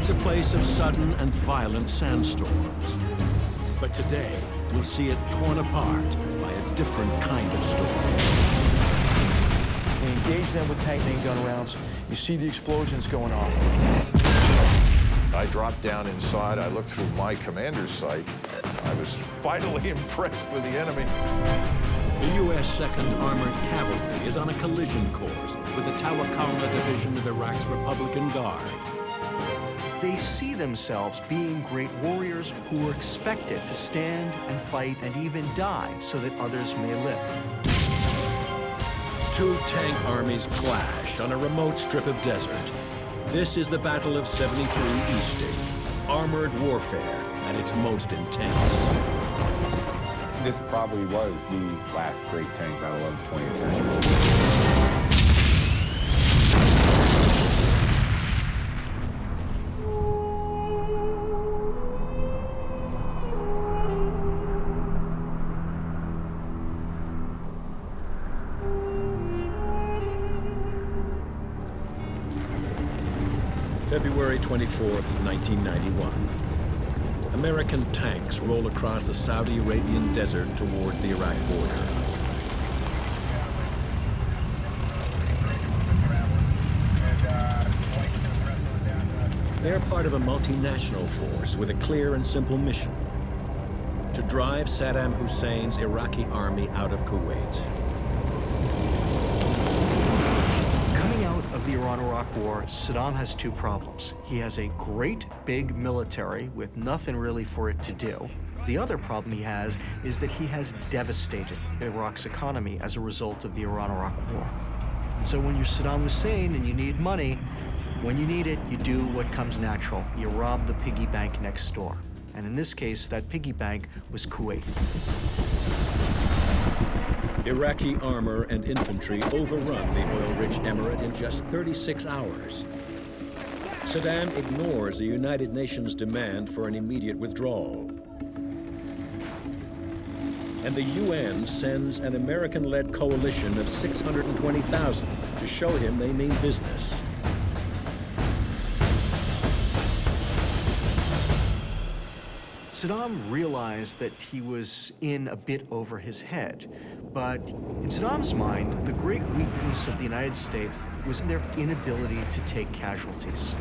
It's a place of sudden and violent sandstorms. But today, we'll see it torn apart by a different kind of storm. We engage them with tank main gun rounds. You see the explosions going off. I dropped down inside. I looked through my commander's sight. I was vitally impressed with the enemy. The U.S. 2nd Armored Cavalry is on a collision course with the Tawakalna Division of Iraq's Republican Guard. They see themselves being great warriors who are expected to stand and fight and even die so that others may live. Two tank armies clash on a remote strip of desert. This is the Battle of 73 Easting, armored warfare at its most intense. This probably was the last great tank battle of the 20th century. February 24th, 1991. American tanks roll across the Saudi Arabian desert toward the Iraq border. They're part of a multinational force with a clear and simple mission: to drive Saddam Hussein's Iraqi army out of Kuwait. Of the Iran-Iraq War, Saddam has two problems. He has a great big military with nothing really for it to do. The other problem he has is that he has devastated Iraq's economy as a result of the Iran-Iraq War. And so when you're Saddam Hussein and you need money, when you need it, you do what comes natural. You rob the piggy bank next door. And in this case, that piggy bank was Kuwait. Iraqi armor and infantry overrun the oil-rich emirate in just 36 hours. Saddam ignores the United Nations demand for an immediate withdrawal. And the UN sends an American-led coalition of 620,000 to show him they mean business. Saddam realized that he was in a bit over his head, but in Saddam's mind, the great weakness of the United States was their inability to take casualties.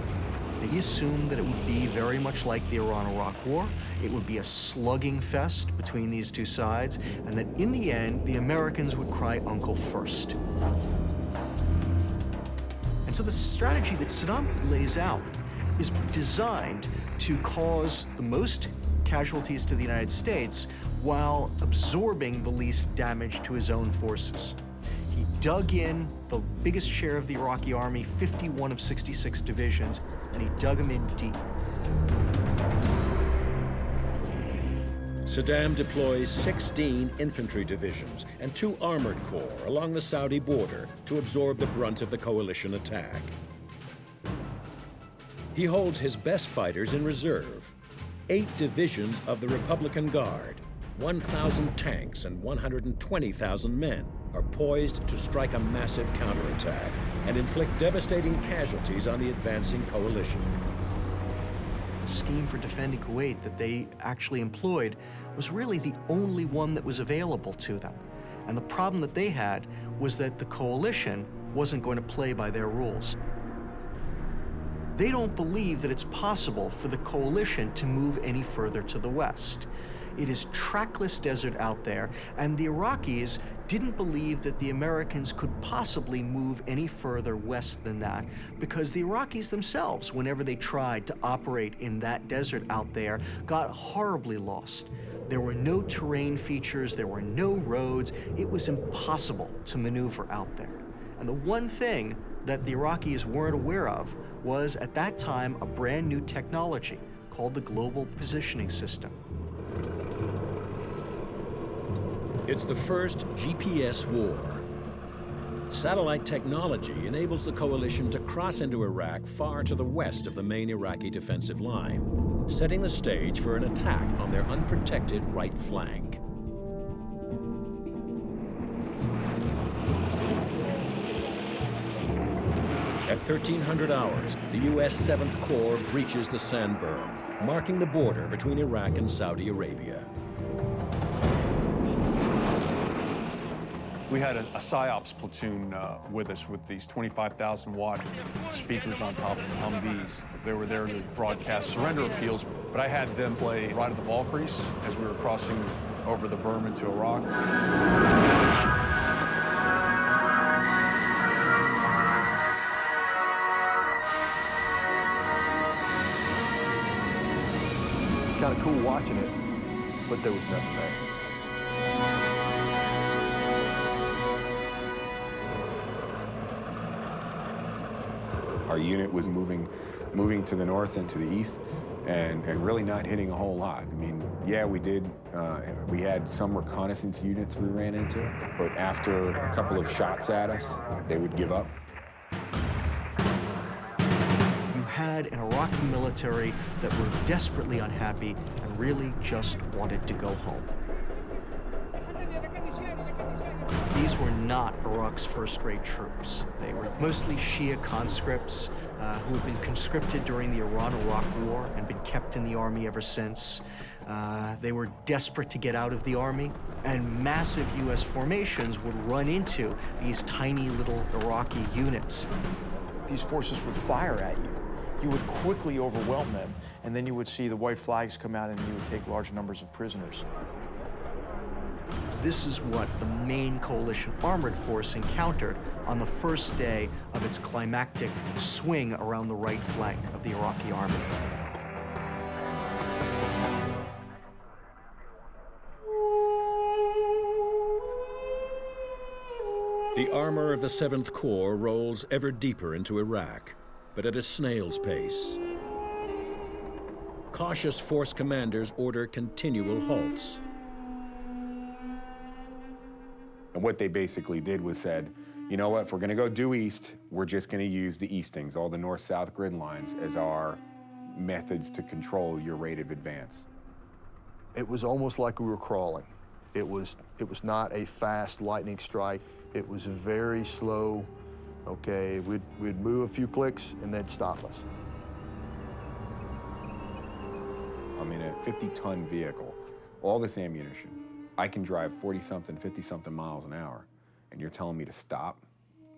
He assumed that it would be very much like the Iran-Iraq War. It would be a slugging fest between these two sides, and that in the end, the Americans would cry uncle first. And so the strategy that Saddam lays out is designed to cause the most casualties to the United States while absorbing the least damage to his own forces. He dug in the biggest share of the Iraqi army, 51 of 66 divisions, and he dug them in deep. Saddam deploys 16 infantry divisions and 2 armored corps along the Saudi border to absorb the brunt of the coalition attack. He holds his best fighters in reserve. 8 divisions of the Republican Guard, 1,000 tanks and 120,000 men are poised to strike a massive counterattack and inflict devastating casualties on the advancing coalition. The scheme for defending Kuwait that they actually employed was really the only one that was available to them. And the problem that they had was that the coalition wasn't going to play by their rules. They don't believe that it's possible for the coalition to move any further to the west. It is trackless desert out there, and the Iraqis didn't believe that the Americans could possibly move any further west than that, because the Iraqis themselves, whenever they tried to operate in that desert out there, got horribly lost. There were no terrain features, there were no roads. It was impossible to maneuver out there. And the one thing that the Iraqis weren't aware of was, at that time, a brand new technology called the Global Positioning System. It's the first GPS war. Satellite technology enables the coalition to cross into Iraq far to the west of the main Iraqi defensive line, setting the stage for an attack on their unprotected right flank. At 1300 hours, the U.S. 7th Corps breaches the sand berm, marking the border between Iraq and Saudi Arabia. We had a PSYOPs platoon with us with these 25,000-watt speakers on top of Humvees. They were there to broadcast surrender appeals, but I had them play Ride of the Valkyries as we were crossing over the berm into Iraq. It's kind of cool watching it, but there was nothing there. Our unit was moving to the north and to the east, and really not hitting a whole lot. I mean, yeah, we did. We had some reconnaissance units we ran into, but after a couple of shots at us, they would give up. You had an Iraqi military that were desperately unhappy and really just wanted to go home. These were not Iraq's first-rate troops. They were mostly Shia conscripts who had been conscripted during the Iran-Iraq War and been kept in the army ever since. They were desperate to get out of the army, and massive U.S. formations would run into these tiny little Iraqi units. These forces would fire at you. You would quickly overwhelm them, and then you would see the white flags come out and you would take large numbers of prisoners. This is what the main coalition armored force encountered on the first day of its climactic swing around the right flank of the Iraqi army. The armor of the 7th Corps rolls ever deeper into Iraq, but at a snail's pace. Cautious force commanders order continual halts. And what they basically did was said, you know what, if we're going to go due east, we're just going to use the eastings, all the north-south grid lines, as our methods to control your rate of advance. It was almost like we were crawling. It was not a fast lightning strike. It was very slow. Okay, we'd move a few clicks and then stop us. I mean, a 50-ton vehicle, all this ammunition. I can drive 40-something, 50-something miles an hour, and you're telling me to stop?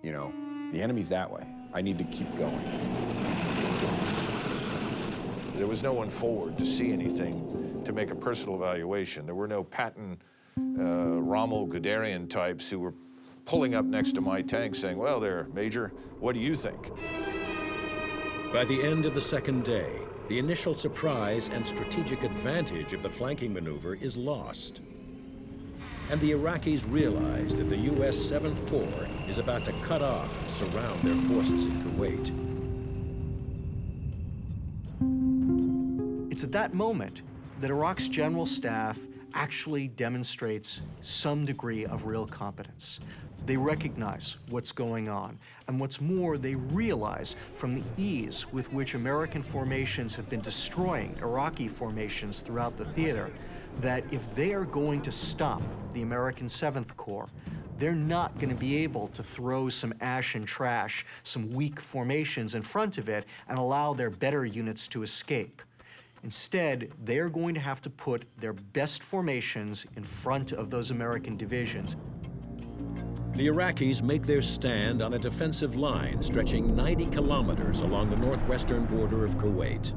You know, the enemy's that way. I need to keep going. There was no one forward to see anything, to make a personal evaluation. There were no Patton, Rommel, Guderian types who were pulling up next to my tank saying, well, there, Major, what do you think? By the end of the second day, the initial surprise and strategic advantage of the flanking maneuver is lost. And the Iraqis realize that the U.S. 7th Corps is about to cut off and surround their forces in Kuwait. It's at that moment that Iraq's general staff actually demonstrates some degree of real competence. They recognize what's going on, and what's more, they realize from the ease with which American formations have been destroying Iraqi formations throughout the theater, that if they are going to stop the American 7th Corps, they're not going to be able to throw some ash and trash, some weak formations in front of it and allow their better units to escape. Instead, they're going to have to put their best formations in front of those American divisions. The Iraqis make their stand on a defensive line stretching 90 kilometers along the northwestern border of Kuwait.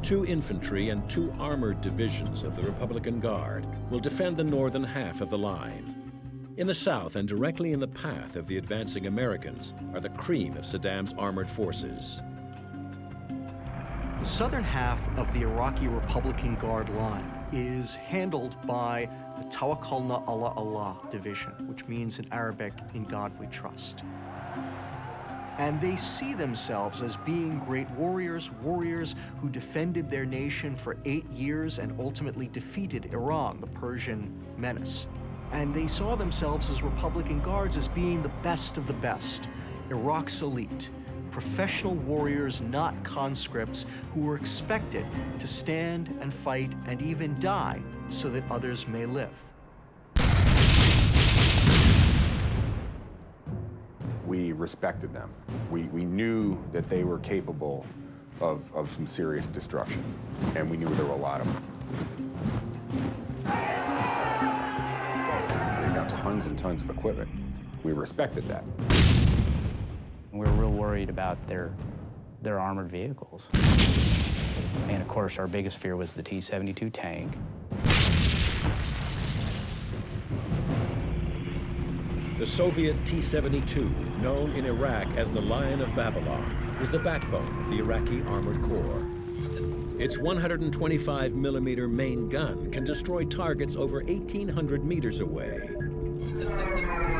2 infantry and 2 armored divisions of the Republican Guard will defend the northern half of the line. In the south and directly in the path of the advancing Americans are the cream of Saddam's armored forces. The southern half of the Iraqi Republican Guard line is handled by the Tawakkalna ala Allah division, which means in Arabic, in God we trust. And they see themselves as being great warriors who defended their nation for 8 years and ultimately defeated Iran, the Persian menace. And they saw themselves as Republican Guards as being the best of the best, Iraq's elite, professional warriors, not conscripts, who were expected to stand and fight and even die so that others may live. we respected them. We knew that they were capable of some serious destruction, and we knew there were a lot of them. They got tons and tons of equipment. We respected that. We were real worried about their armored vehicles. And of course, our biggest fear was the T-72 tank. The Soviet T-72, known in Iraq as the Lion of Babylon, is the backbone of the Iraqi Armored Corps. Its 125mm main gun can destroy targets over 1,800 meters away.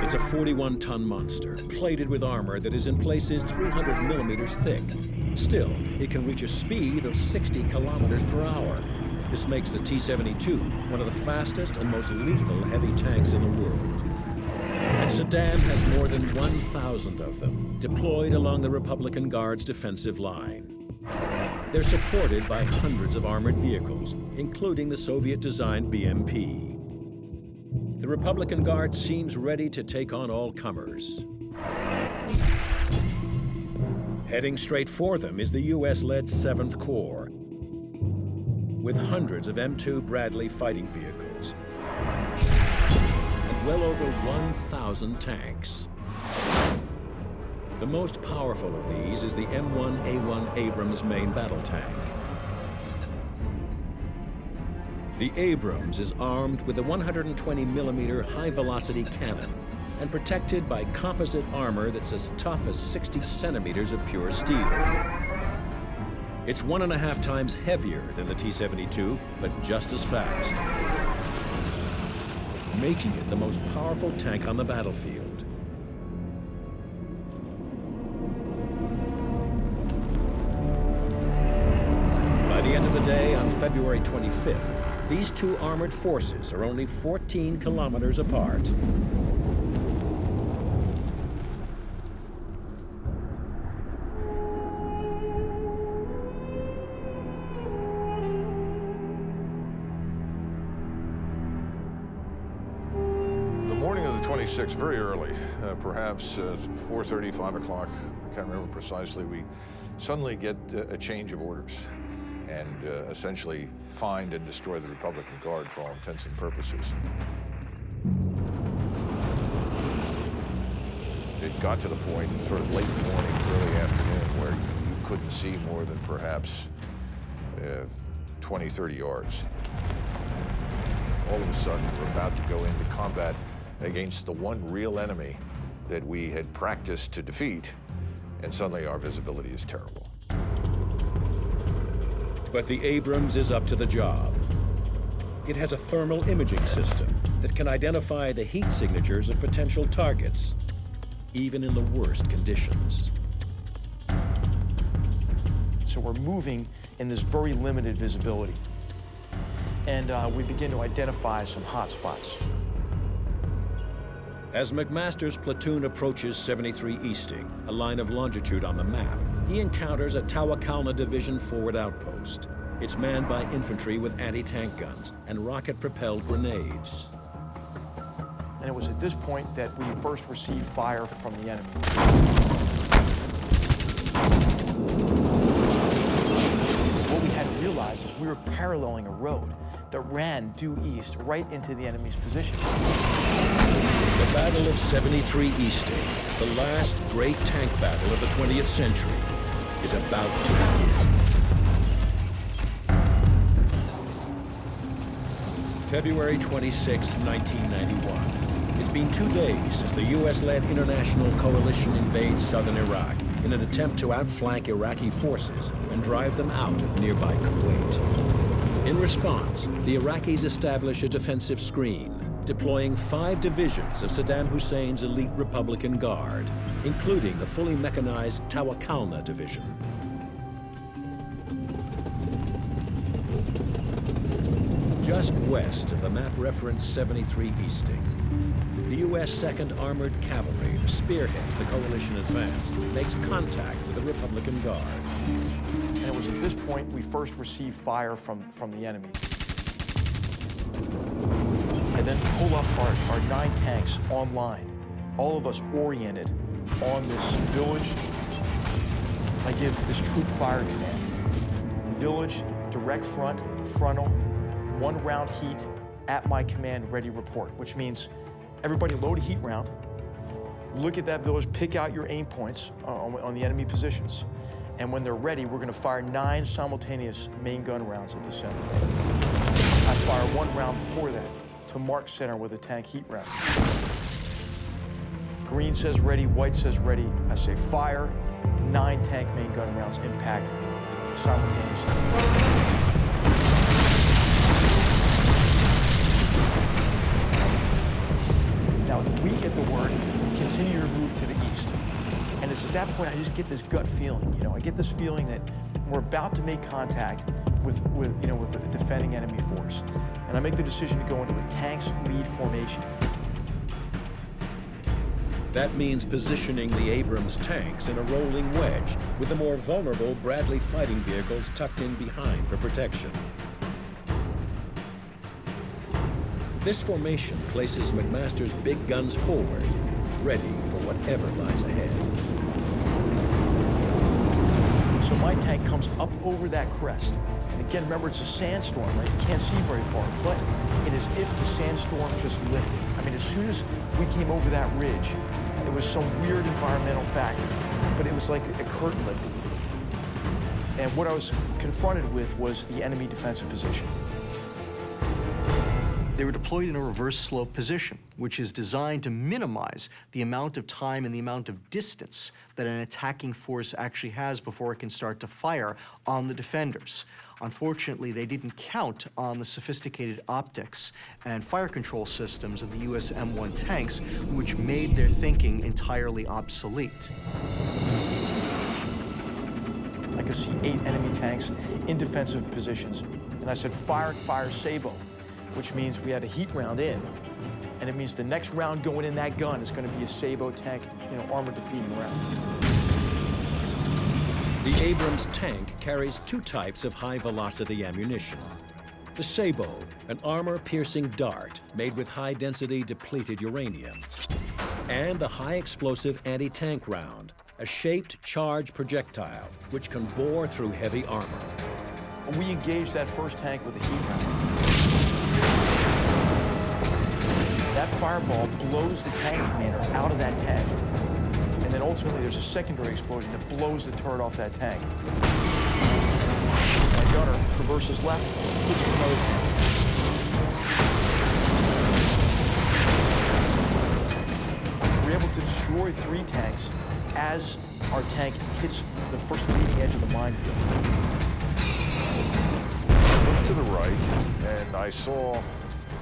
It's a 41-ton monster, plated with armor that is in places 300 millimeters thick. Still, it can reach a speed of 60 kilometers per hour. This makes the T-72 one of the fastest and most lethal heavy tanks in the world. And Saddam has more than 1,000 of them deployed along the Republican Guard's defensive line. They're supported by hundreds of armored vehicles, including the Soviet-designed BMP. The Republican Guard seems ready to take on all comers. Heading straight for them is the U.S.-led 7th Corps, with hundreds of M2 Bradley fighting vehicles and well over 1,000 tanks. The most powerful of these is the M1A1 Abrams main battle tank. The Abrams is armed with a 120mm high-velocity cannon and protected by composite armor that's as tough as 60 centimeters of pure steel. It's 1.5 times heavier than the T-72, but just as fast, making it the most powerful tank on the battlefield. By the end of the day, on February 25th, these two armored forces are only 14 kilometers apart. The morning of the 26th, very early, perhaps 4:30, 5 o'clock, I can't remember precisely, we suddenly get a change of orders and essentially find and destroy the Republican Guard for all intents and purposes. It got to the point, sort of late morning, early afternoon, where you couldn't see more than perhaps 20, 30 yards. All of a sudden, we're about to go into combat against the one real enemy that we had practiced to defeat, and suddenly our visibility is terrible. But the Abrams is up to the job. It has a thermal imaging system that can identify the heat signatures of potential targets, even in the worst conditions. So we're moving in this very limited visibility. And we begin to identify some hot spots. As McMaster's platoon approaches 73 Easting, a line of longitude on the map, he encounters a Tawakalna Division forward outpost. It's manned by infantry with anti-tank guns and rocket-propelled grenades. And it was at this point that we first received fire from the enemy. What we had to realize is we were paralleling a road that ran due east right into the enemy's position. The Battle of 73 Easting, the last great tank battle of the 20th century, is about to begin. February 26, 1991. It's been 2 days since the U.S.-led international coalition invades southern Iraq in an attempt to outflank Iraqi forces and drive them out of nearby Kuwait. In response, the Iraqis establish a defensive screen, deploying 5 divisions of Saddam Hussein's elite Republican Guard, including the fully mechanized Tawakalna Division. Just west of the map-referenced 73 Easting, the U.S. 2nd Armored Cavalry, the spearhead of the coalition advance, makes contact with the Republican Guard. And it was at this point we first received fire from the enemy. I then pull up our 9 tanks online, all of us oriented on this village, I give this troop fire command. Village, direct front, frontal, 1 round heat, at my command, ready report, which means everybody load a heat round, look at that village, pick out your aim points on the enemy positions, and when they're ready, we're gonna fire 9 simultaneous main gun rounds at the center. I fire 1 round before that to mark center with a tank heat round. Green says ready, white says ready. I say fire, 9 tank main gun rounds impact simultaneously. Now, we get the word, continue your move to the east. And it's at that point I just get this gut feeling, I get this feeling that we're about to make contact with a defending enemy force. And I make the decision to go into a tanks lead formation. That means positioning the Abrams tanks in a rolling wedge with the more vulnerable Bradley fighting vehicles tucked in behind for protection. This formation places McMaster's big guns forward, ready for whatever lies ahead. So my tank comes up over that crest. And again, remember, it's a sandstorm, right? You can't see very far, but it is if the sandstorm just lifted. I mean, as soon as we came over that ridge, it was some weird environmental factor, but it was like a curtain lifted. And what I was confronted with was the enemy defensive position. They were deployed in a reverse slope position, which is designed to minimize the amount of time and the amount of distance that an attacking force actually has before it can start to fire on the defenders. Unfortunately, they didn't count on the sophisticated optics and fire control systems of the US M1 tanks, which made their thinking entirely obsolete. I could see 8 enemy tanks in defensive positions. And I said, fire, Sabo, which means we had a heat round in, and it means the next round going in that gun is going to be a Sabo tank, armor defeating round. The Abrams tank carries 2 types of high-velocity ammunition. The Sabo, an armor-piercing dart made with high-density depleted uranium. And the high-explosive anti-tank round, a shaped charge projectile which can bore through heavy armor. We engaged that first tank with a heat round. That fireball blows the tank commander out of that tank. And then ultimately there's a secondary explosion that blows the turret off that tank. My gunner traverses left, hits another tank. We're able to destroy 3 tanks as our tank hits the first leading edge of the minefield. I looked to the right, and I saw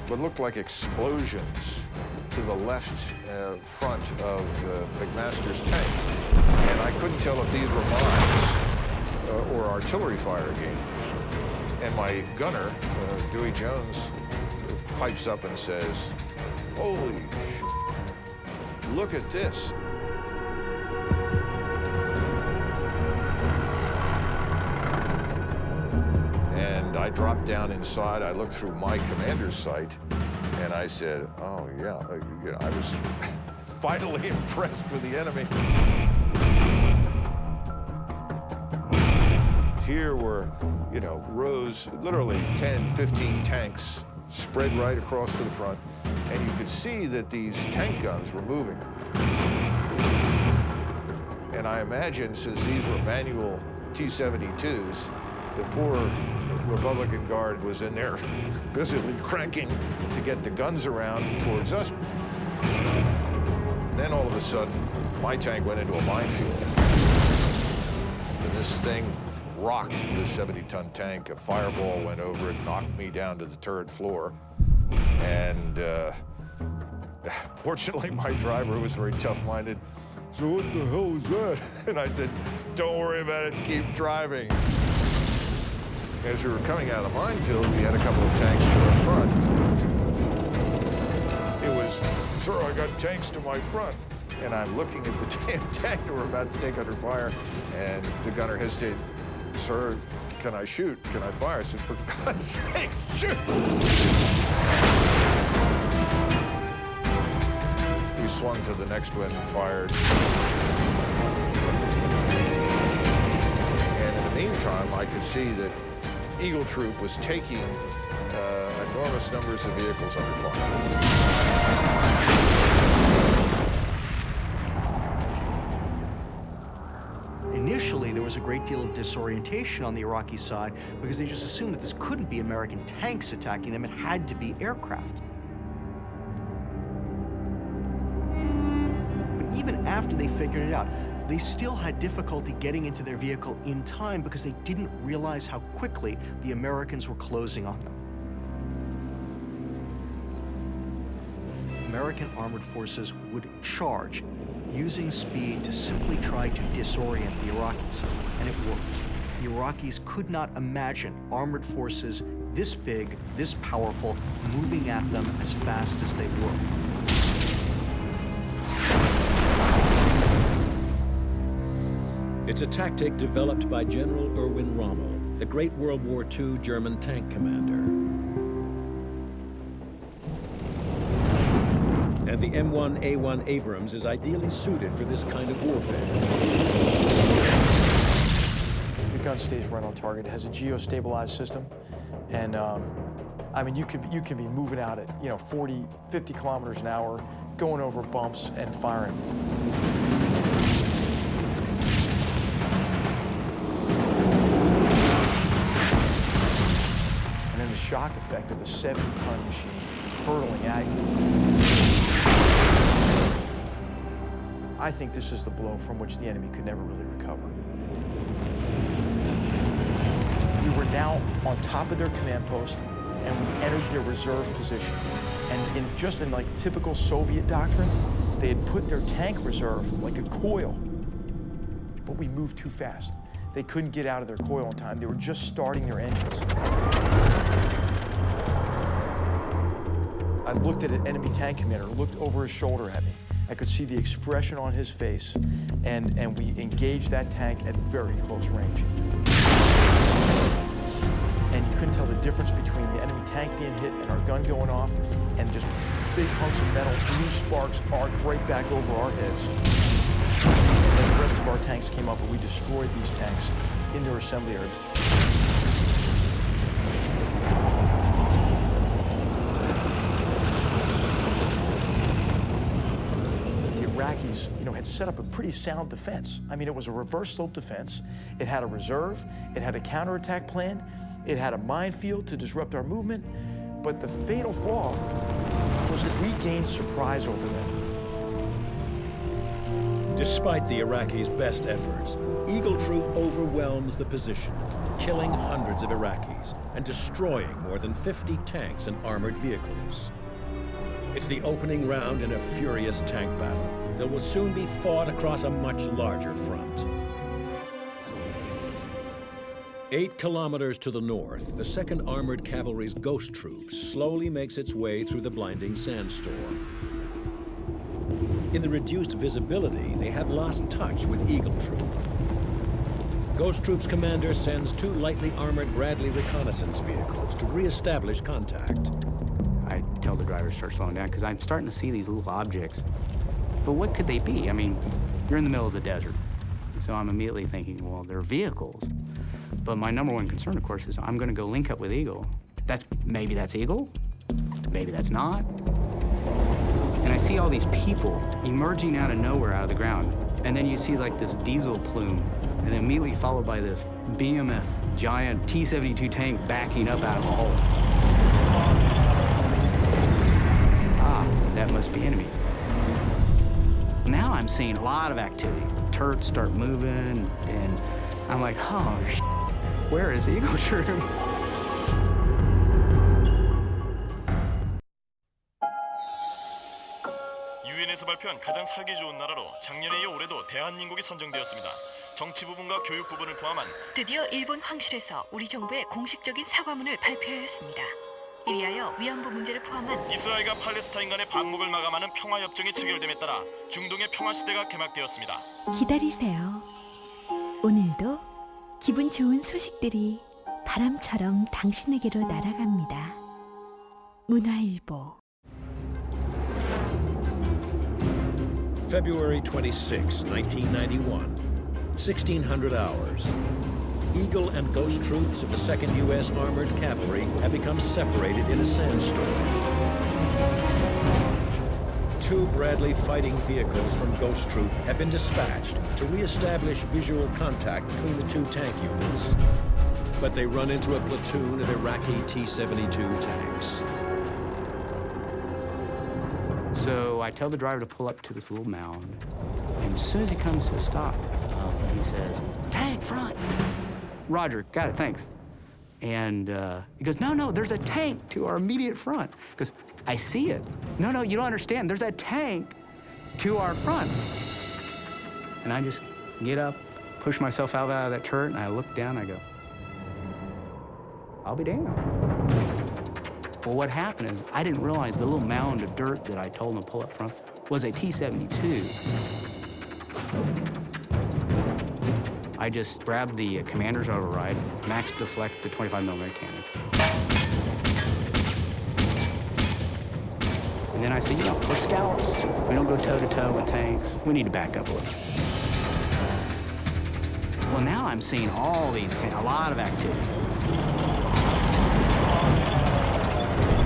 what looked like explosions to the left front of McMaster's tank. And I couldn't tell if these were mines or artillery fire again. And my gunner, Dewey Jones, pipes up and says, "Holy shit, look at this." And I dropped down inside. I looked through my commander's sight, and I said, "Oh yeah," I was finally impressed with the enemy. Here were, rows, literally 10, 15 tanks spread right across to the front, and you could see that these tank guns were moving. And I imagine, since these were manual T-72s, the poor Republican Guard was in there busily cranking to get the guns around towards us. Then all of a sudden, my tank went into a minefield. And this thing rocked this 70-ton tank. A fireball went over it, knocked me down to the turret floor. And fortunately, my driver, who was very tough-minded, said, "What the hell was that?" And I said, "Don't worry about it, keep driving." As we were coming out of the minefield, we had a couple of tanks to our front. It was, "Sir, I got tanks to my front." And I'm looking at the damn tank that we're about to take under fire, and the gunner hesitated. "Sir, can I shoot? Can I fire?" I said, "For God's sake, shoot!" We swung to the next one and fired. And in the meantime, I could see that Eagle Troop was taking enormous numbers of vehicles under fire. Initially, there was a great deal of disorientation on the Iraqi side because they just assumed that this couldn't be American tanks attacking them. It had to be aircraft. But even after they figured it out, they still had difficulty getting into their vehicle in time because they didn't realize how quickly the Americans were closing on them. American armored forces would charge, using speed to simply try to disorient the Iraqis, and it worked. The Iraqis could not imagine armored forces this big, this powerful, moving at them as fast as they were. It's a tactic developed by General Erwin Rommel, the great World War II German tank commander. And the M1A1 Abrams is ideally suited for this kind of warfare. The gun stays right on target. It has a geostabilized system, and I mean, you can be moving out at 40, 50 kilometers an hour, going over bumps and firing. And then the shock effect of a 70-ton machine hurtling at you. I think this is the blow from which the enemy could never really recover. We were now on top of their command post, and we entered their reserve position. And just in like typical Soviet doctrine, they had put their tank reserve like a coil, but we moved too fast. They couldn't get out of their coil in time. They were just starting their engines. I looked at an enemy tank commander, looked over his shoulder at me. I could see the expression on his face, and we engaged that tank at very close range. And you couldn't tell the difference between the enemy tank being hit and our gun going off, and just big hunks of metal, blue sparks arced right back over our heads. And then the rest of our tanks came up, and we destroyed these tanks in their assembly area. Iraqis, had set up a pretty sound defense. I mean, it was a reverse slope defense. It had a reserve, it had a counterattack plan, it had a minefield to disrupt our movement, but the fatal flaw was that we gained surprise over them. Despite the Iraqis' best efforts, Eagle Troop overwhelms the position, killing hundreds of Iraqis and destroying more than 50 tanks and armored vehicles. It's the opening round in a furious tank battle that will soon be fought across a much larger front. 8 kilometers to the north, the 2nd Armored Cavalry's Ghost Troop slowly makes its way through the blinding sandstorm. In the reduced visibility, they have lost touch with Eagle Troop. Ghost Troop's commander sends 2 lightly armored Bradley reconnaissance vehicles to re-establish contact. I tell the driver to start slowing down because I'm starting to see these little objects. But what could they be? I mean, you're in the middle of the desert. So I'm immediately thinking, well, they're vehicles. But my number one concern, of course, is I'm going to go link up with Eagle. Maybe that's Eagle, maybe that's not. And I see all these people emerging out of nowhere, out of the ground. And then you see like this diesel plume, and then immediately followed by this behemoth, giant T-72 tank backing up out of a hole. That must be enemy. Now I'm seeing a lot of activity. Turrets start moving, and I'm like, oh, where is Eagle Troop? 유엔에서 발표한 가장 살기 좋은 나라로 작년에 이어 올해도 대한민국이 선정되었습니다. 정치 부분과 교육 부분을 포함한 드디어 일본 황실에서 우리 정부의 공식적인 사과문을 발표하였습니다. 이리하여 위안부 문제를 포함한 이스라엘과 팔레스타인 간의 반목을 마감하는 평화협정이 체결됨에 따라 중동의 평화시대가 개막되었습니다. 기다리세요. 오늘도 기분 좋은 소식들이 바람처럼 당신에게로 날아갑니다. 문화일보 February 26, 1991, 1600 hours. Eagle and Ghost troops of the 2nd U.S. Armored Cavalry have become separated in a sandstorm. 2 Bradley fighting vehicles from Ghost Troop have been dispatched to re-establish visual contact between the 2 tank units. But they run into a platoon of Iraqi T-72 tanks. So I tell the driver to pull up to this little mound, and as soon as he comes to a stop, he says, "Tank front!" "Roger, got it, thanks." And he goes, no, there's a tank to our immediate front. He goes, "I see it." No, you don't understand. There's a tank to our front. And I just get up, push myself out of that turret, and I look down, and I go, I'll be damned. Well, what happened is I didn't realize the little mound of dirt that I told him to pull up front was a T-72. I just grabbed the commander's override, max deflect the 25mm cannon. And then I said, we're scouts. We don't go toe-to-toe with tanks. We need to back up a little. Well, now I'm seeing all these tanks, a lot of activity.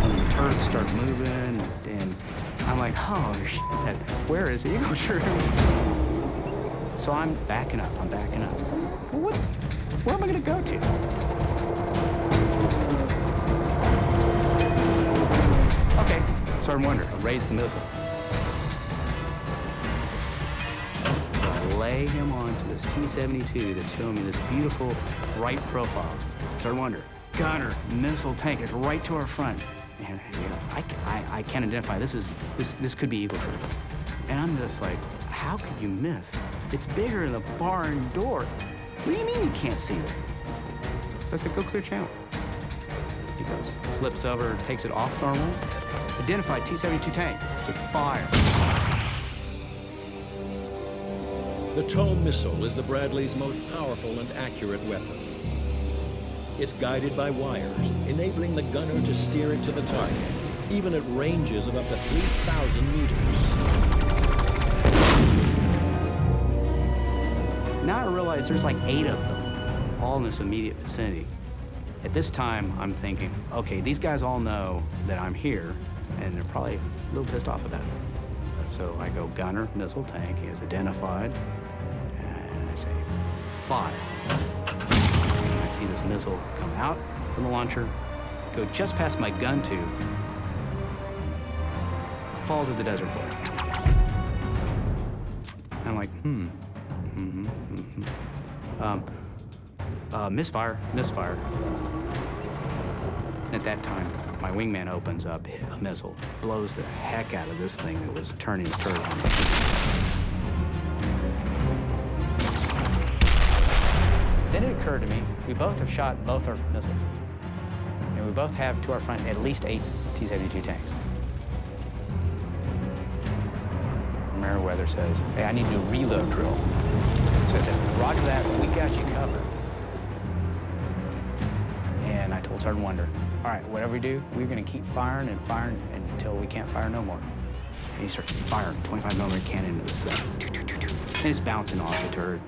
When the turrets start moving, and I'm like, oh, shit, where is Eagle Troop? So I'm backing up. Well, where am I gonna go to? Okay, Sergeant Wonder, raise the missile. So I lay him onto this T-72 that's showing me this beautiful right profile. Sergeant Wonder, gunner, missile tank is right to our front. And I can't identify, this could be Eagle Troop. And I'm just like, how could you miss? It's bigger than a barn door. What do you mean you can't see this? So I said, go clear channel. He goes, flips over, takes it off thermals. Identified T-72 tank. I said, fire. The TOW missile is the Bradley's most powerful and accurate weapon. It's guided by wires, enabling the gunner to steer it to the target, even at ranges of up to 3,000 meters. Now I realize there's like 8 of them, all in this immediate vicinity. At this time, I'm thinking, okay, these guys all know that I'm here, and they're probably a little pissed off about it. So I go gunner, missile tank, he is identified, and I say, fire. I see this missile come out from the launcher, go just past my gun tube, fall to the desert floor. And I'm like, misfire. And at that time, my wingman opens up a missile, blows the heck out of this thing that was turning its turret on me. Then it occurred to me, we both have shot both our missiles. And we both have to our front at least 8 T-72 tanks. Meriwether says, hey, I need to do a reload drill. So I said, roger that, we got you covered. And I told Sergeant Wonder, all right, whatever we do, we're gonna keep firing and firing until we can't fire no more. And he starts firing 25mm cannon into this thing. And it's bouncing off the turret.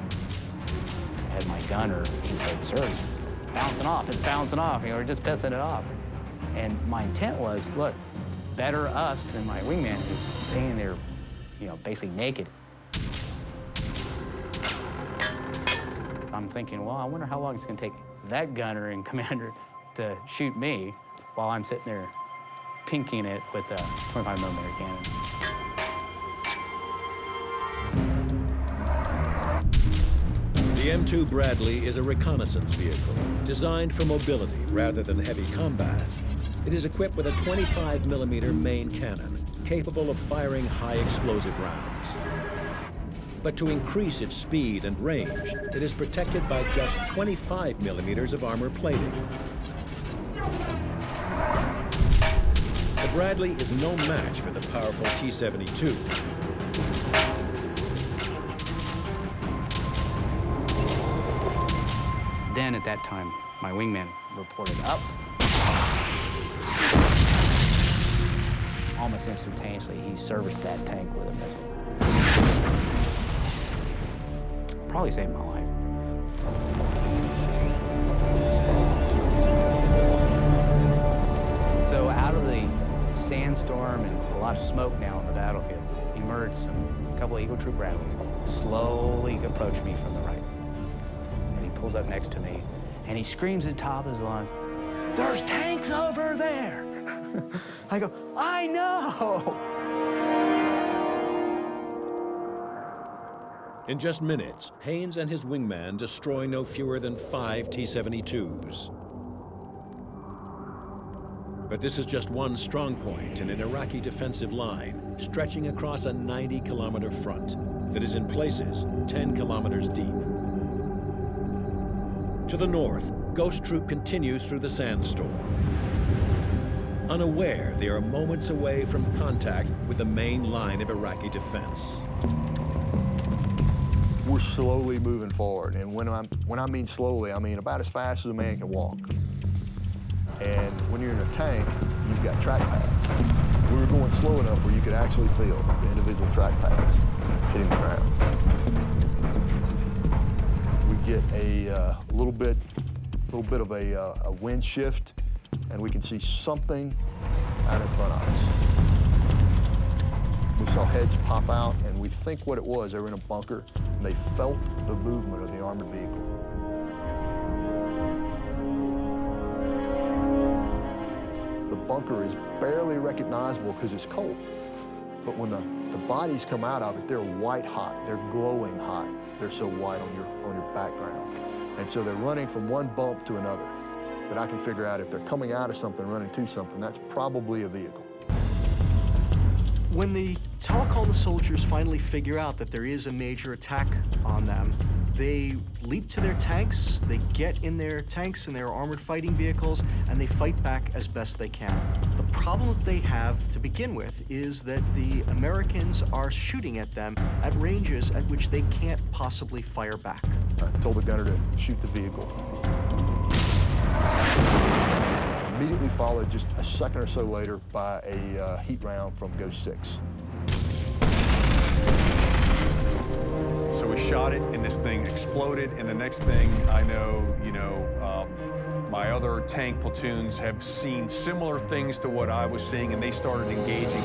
I had my gunner, he's like, sir, it's bouncing off. We're just pissing it off. And my intent was, look, better us than my wingman who's standing there, basically naked. I'm thinking, well, I wonder how long it's gonna take that gunner and commander to shoot me while I'm sitting there pinking it with a 25mm cannon. The M2 Bradley is a reconnaissance vehicle designed for mobility rather than heavy combat. It is equipped with a 25mm main cannon capable of firing high explosive rounds. But to increase its speed and range, it is protected by just 25mm of armor plating. The Bradley is no match for the powerful T-72. Then at that time, my wingman reported up almost instantaneously, he serviced that tank with a missile. Probably saved my life. So out of the sandstorm and a lot of smoke now on the battlefield, emerged a couple of Eagle Troop Bradleys, slowly approach me from the right. And he pulls up next to me, and he screams at the top of his lungs, "There's tanks over there!" I go, "I know!" In just minutes, Haynes and his wingman destroy no fewer than 5 T-72s. But this is just one strong point in an Iraqi defensive line stretching across a 90-kilometer front that is in places 10 kilometers deep. To the north, Ghost Troop continues through the sandstorm. Unaware they are moments away from contact with the main line of Iraqi defense. We're slowly moving forward, and when I mean slowly, I mean about as fast as a man can walk. And when you're in a tank, you've got track pads. We were going slow enough where you could actually feel the individual track pads hitting the ground. We get a little bit of a wind shift, and we can see something out in front of us. We saw heads pop out, and we think what it was. They were in a bunker, and they felt the movement of the armored vehicle. The bunker is barely recognizable because it's cold. But when the bodies come out of it, they're white hot. They're glowing hot. They're so white on your background. And so they're running from one bump to another. But I can figure out if they're coming out of something, running to something, that's probably a vehicle. When the telecall soldiers finally figure out that there is a major attack on them, they leap to their tanks, they get in their tanks and their armored fighting vehicles, and they fight back as best they can. The problem that they have to begin with is that the Americans are shooting at them at ranges at which they can't possibly fire back. I told the gunner to shoot the vehicle. Immediately followed just a second or so later by a heat round from Ghost 6. So we shot it, and this thing exploded, and the next thing I know, my other tank platoons have seen similar things to what I was seeing, and they started engaging.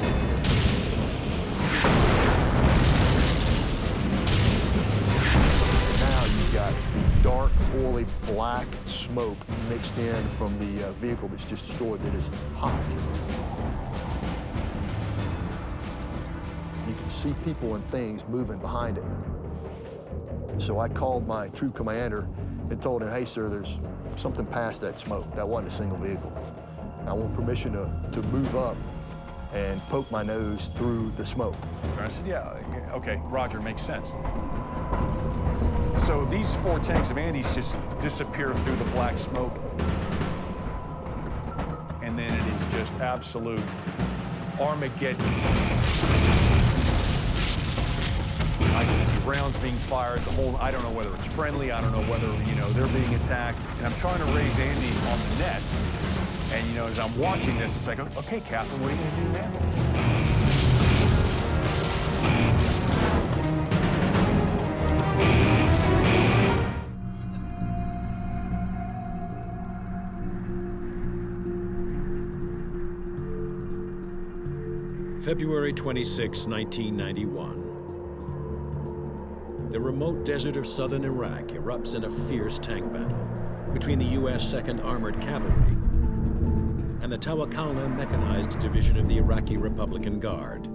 Now you've got the dark, oily, black smoke mixed in from the vehicle that's just destroyed that is hot. You can see people and things moving behind it. So I called my troop commander and told him, "Hey, sir, there's something past that smoke. That wasn't a single vehicle. I want permission to move up and poke my nose through the smoke." I said, yeah, okay, Roger, makes sense. So these 4 tanks of Andes just disappear through the black smoke. And then it is just absolute Armageddon. I can see rounds being fired, I don't know whether it's friendly, I don't know whether, they're being attacked. And I'm trying to raise Andy on the net. And, as I'm watching this, it's like, okay, Captain, what are you going to do now? February 26, 1991. The remote desert of southern Iraq erupts in a fierce tank battle between the U.S. 2nd Armored Cavalry and the Tawakalna Mechanized Division of the Iraqi Republican Guard.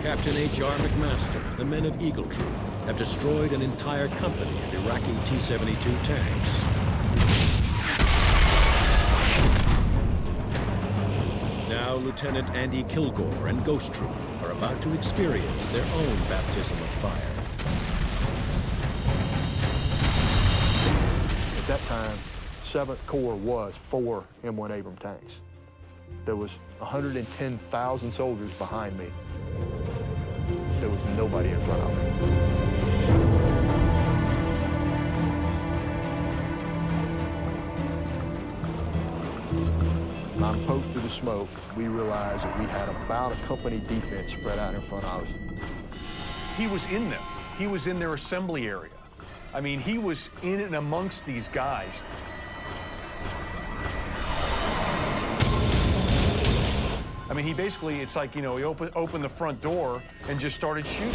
Captain H.R. McMaster and the men of Eagle Troop have destroyed an entire company of Iraqi T-72 tanks. Now Lieutenant Andy Kilgore and Ghost Troop are about to experience their own baptism of fire. At that time, 7th Corps was 4 M1 Abrams tanks. There was 110,000 soldiers behind me. There was nobody in front of me. I'm poked through the smoke, we realized that we had about a company defense spread out in front of us. He was in them. He was in their assembly area. I mean, he was in and amongst these guys. I mean, he basically, it's like, you know, he opened the front door and just started shooting.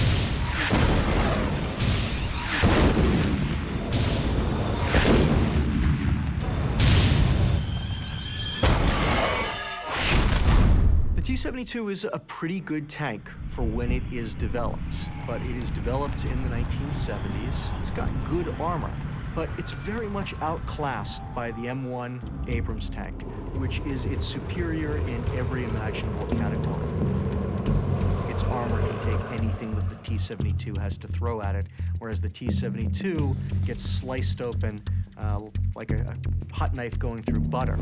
The T-72 is a pretty good tank for when it is developed, but it is developed in the 1970s. It's got good armor, but it's very much outclassed by the M1 Abrams tank, which is its superior in every imaginable category. Its armor can take anything that the T-72 has to throw at it, whereas the T-72 gets sliced open like a hot knife going through butter.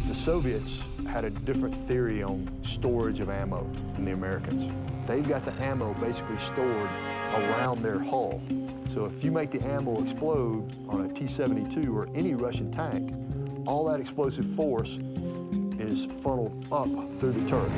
The Soviets had a different theory on storage of ammo than the Americans. They've got the ammo basically stored around their hull. So if you make the ammo explode on a T-72 or any Russian tank, all that explosive force is funneled up through the turret.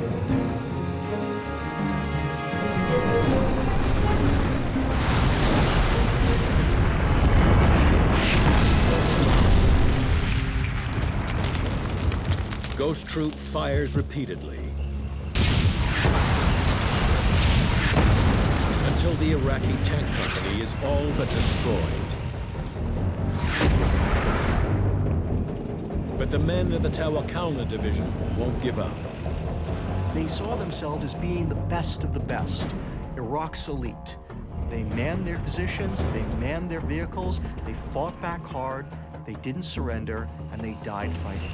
Ghost Troop fires repeatedly until the Iraqi tank company is all but destroyed. But the men of the Tawakalna division won't give up. They saw themselves as being the best of the best, Iraq's elite. They manned their positions, they manned their vehicles, they fought back hard, they didn't surrender, and they died fighting.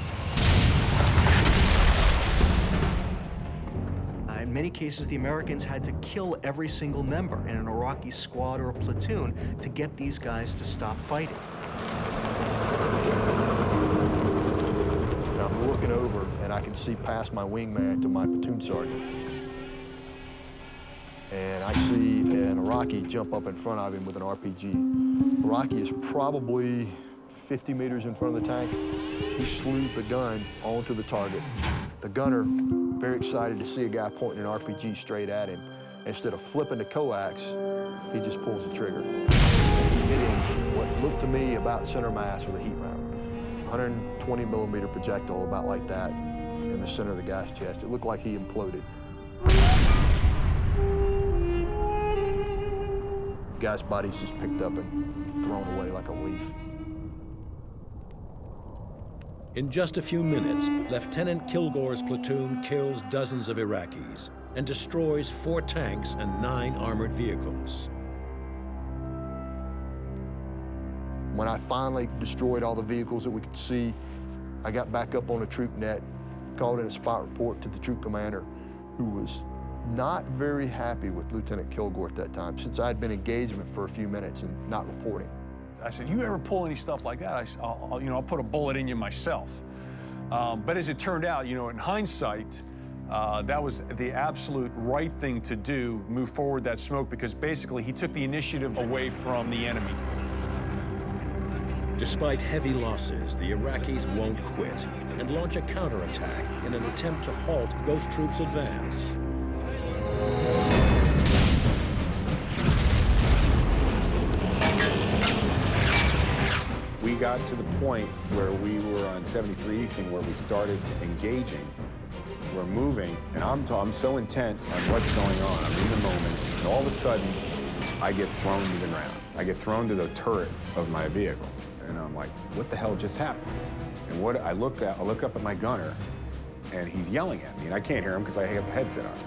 In many cases, the Americans had to kill every single member in an Iraqi squad or a platoon to get these guys to stop fighting. And I'm looking over, and I can see past my wingman to my platoon sergeant. And I see an Iraqi jump up in front of him with an RPG. Iraqi is probably 50 meters in front of the tank. He slewed the gun onto the target. The gunner, very excited to see a guy pointing an RPG straight at him. Instead of flipping the coax, he just pulls the trigger. And he hit him what looked to me about center mass with a heat round. 120 millimeter projectile, about like that, in the center of the guy's chest. It looked like he imploded. The guy's body's just picked up and thrown away like a leaf. In just a few minutes, Lieutenant Kilgore's platoon kills dozens of Iraqis and destroys 4 tanks and 9 armored vehicles. When I finally destroyed all the vehicles that we could see, I got back up on the troop net, called in a spot report to the troop commander, who was not very happy with Lieutenant Kilgore at that time, since I had been engaged with him for a few minutes and not reporting. I said, you ever pull any stuff like that? I'll put a bullet in you myself. But as it turned out, in hindsight, that was the absolute right thing to do, move forward that smoke, because basically he took the initiative away from the enemy. Despite heavy losses, the Iraqis won't quit and launch a counterattack in an attempt to halt Ghost Troop's advance. We got to the point where we were on 73 Easton, where we started engaging. We're moving, and I'm so intent on what's going on. I'm in the moment, and all of a sudden, I get thrown to the ground. I get thrown to the turret of my vehicle, and I'm like, what the hell just happened? And I look up at my gunner, and he's yelling at me, and I can't hear him because I have the headset on.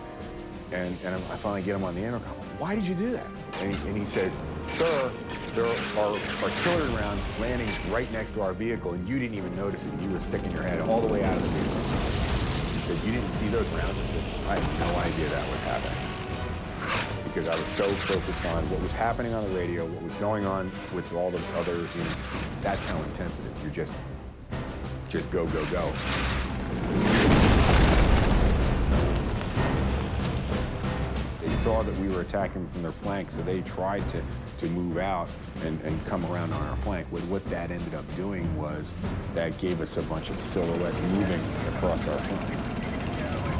And I finally get him on the intercom. Why did you do that? And he says, sir, there are artillery rounds landing right next to our vehicle, and you didn't even notice it. You were sticking your head all the way out of the vehicle. He said, you didn't see those rounds? I said, I had no idea that was happening. Because I was so focused on what was happening on the radio, what was going on with all the other units. That's how intense it is. You're just go, go, go. They saw that we were attacking from their flank, so they tried to move out and come around on our flank. What that ended up doing was that gave us a bunch of silhouettes moving across our flank.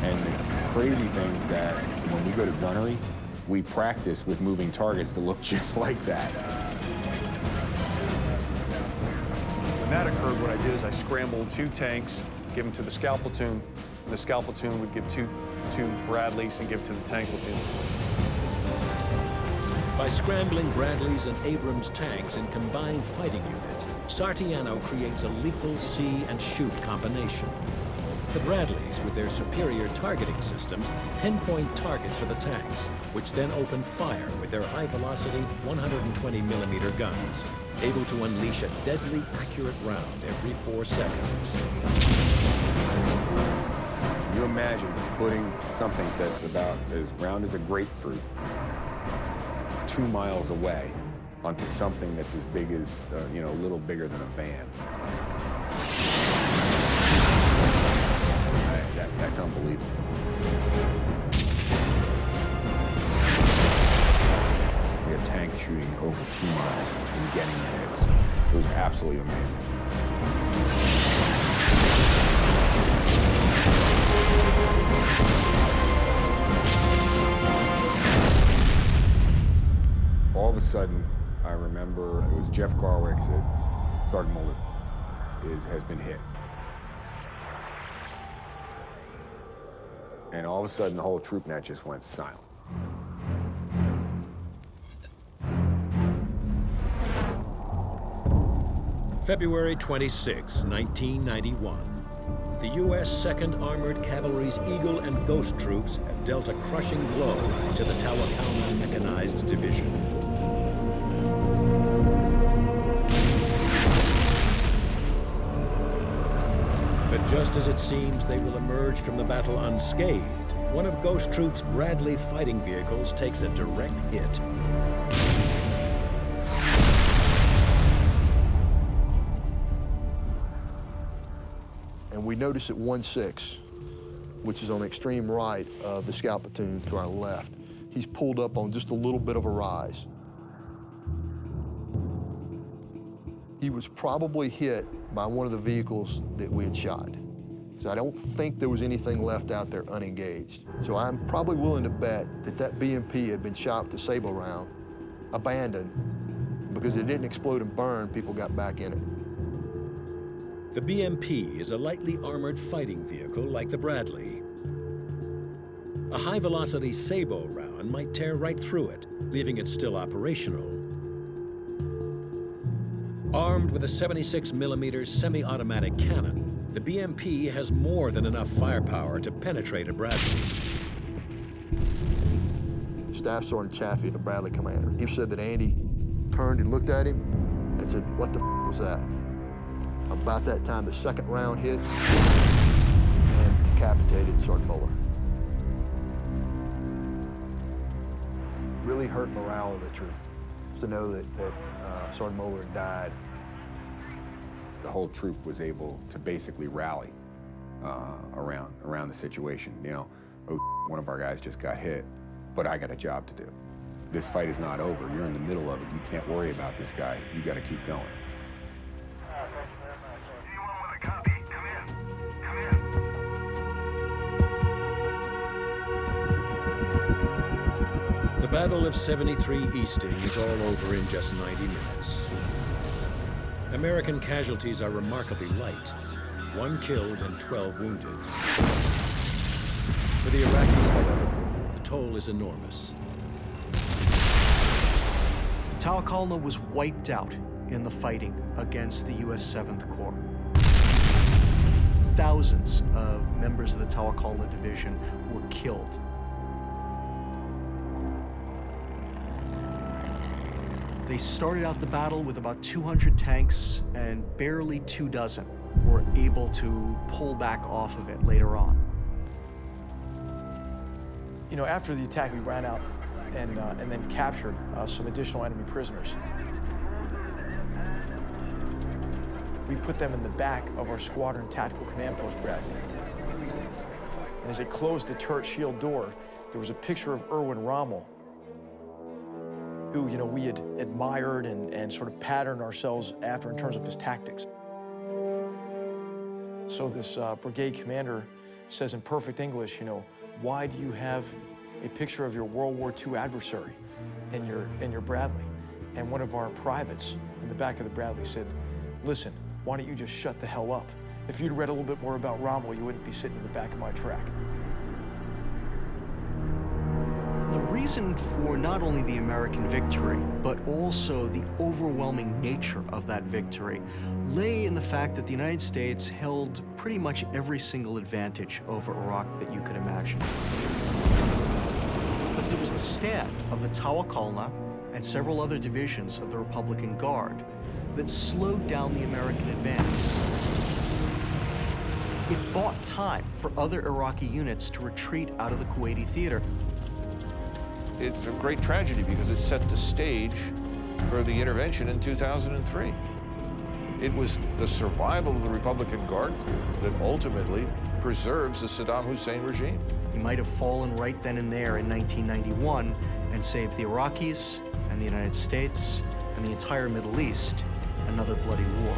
And the crazy thing is that when we go to gunnery, we practice with moving targets to look just like that. When that occurred, what I did is I scrambled 2 tanks, give them to the scout platoon, and the scout platoon would give two Bradleys and give to the tank platoon. By scrambling Bradleys and Abrams tanks in combined fighting units, Sartiano creates a lethal see and shoot combination. The Bradleys, with their superior targeting systems, pinpoint targets for the tanks, which then open fire with their high-velocity 120mm guns, able to unleash a deadly accurate round every 4 seconds. Can you imagine putting something that's about as round as a grapefruit 2 miles away onto something that's as big as, a little bigger than a van? That's unbelievable. We had tanks shooting over 2 miles and getting hits. It was absolutely amazing. All of a sudden, I remember it was Jeff Garwick said, Sergeant Mulder has been hit. And all of a sudden, the whole troop net just went silent. February 26, 1991. The U.S. 2nd Armored Cavalry's Eagle and Ghost troops have dealt a crushing blow to the Tawakkalna Mechanized Division. But just as it seems they will emerge from the battle unscathed, one of Ghost Troop's Bradley fighting vehicles takes a direct hit. And we notice at 1-6, which is on the extreme right of the scout platoon to our left, he's pulled up on just a little bit of a rise. He was probably hit by one of the vehicles that we had shot. So I don't think there was anything left out there unengaged. So I'm probably willing to bet that that BMP had been shot with a sabot round, abandoned, because it didn't explode and burn, people got back in it. The BMP is a lightly armored fighting vehicle like the Bradley. A high-velocity sabot round might tear right through it, leaving it still operational. Armed with a 76mm semi-automatic cannon, the BMP has more than enough firepower to penetrate a Bradley. Staff Sergeant Chaffee, the Bradley commander, he said that Andy turned and looked at him and said, "What the f was that?" About that time, the second round hit and decapitated Sergeant Muller. Really hurt morale of the troop to know that Sergeant Muller had died. The whole troop was able to basically rally around the situation. One of our guys just got hit, but I got a job to do. This fight is not over. You're in the middle of it. You can't worry about this guy. You got to keep going. The Battle of 73 Easting is all over in just 90 minutes. American casualties are remarkably light, 1 killed and 12 wounded. For the Iraqis, however, the toll is enormous. The Tawakkalna was wiped out in the fighting against the U.S. 7th Corps. Thousands of members of the Tawakkalna Division were killed. They started out the battle with about 200 tanks, and barely 24 were able to pull back off of it later on. After the attack, we ran out and then captured some additional enemy prisoners. We put them in the back of our squadron tactical command post, Bradley. And as they closed the turret shield door, there was a picture of Erwin Rommel, who, you know, we had admired and sort of patterned ourselves after in terms of his tactics. So this brigade commander says in perfect English, you know, why do you have a picture of your World War II adversary in your Bradley? And one of our privates in the back of the Bradley said, listen, why don't you just shut the hell up? If you'd read a little bit more about Rommel, you wouldn't be sitting in the back of my track. The reason for not only the American victory, but also the overwhelming nature of that victory lay in the fact that the United States held pretty much every single advantage over Iraq that you could imagine. But it was the stand of the Tawakalna and several other divisions of the Republican Guard that slowed down the American advance. It bought time for other Iraqi units to retreat out of the Kuwaiti theater. It's a great tragedy because it set the stage for the intervention in 2003. It was the survival of the Republican Guard Corps that ultimately preserves the Saddam Hussein regime. He might have fallen right then and there in 1991 and saved the Iraqis and the United States and the entire Middle East another bloody war.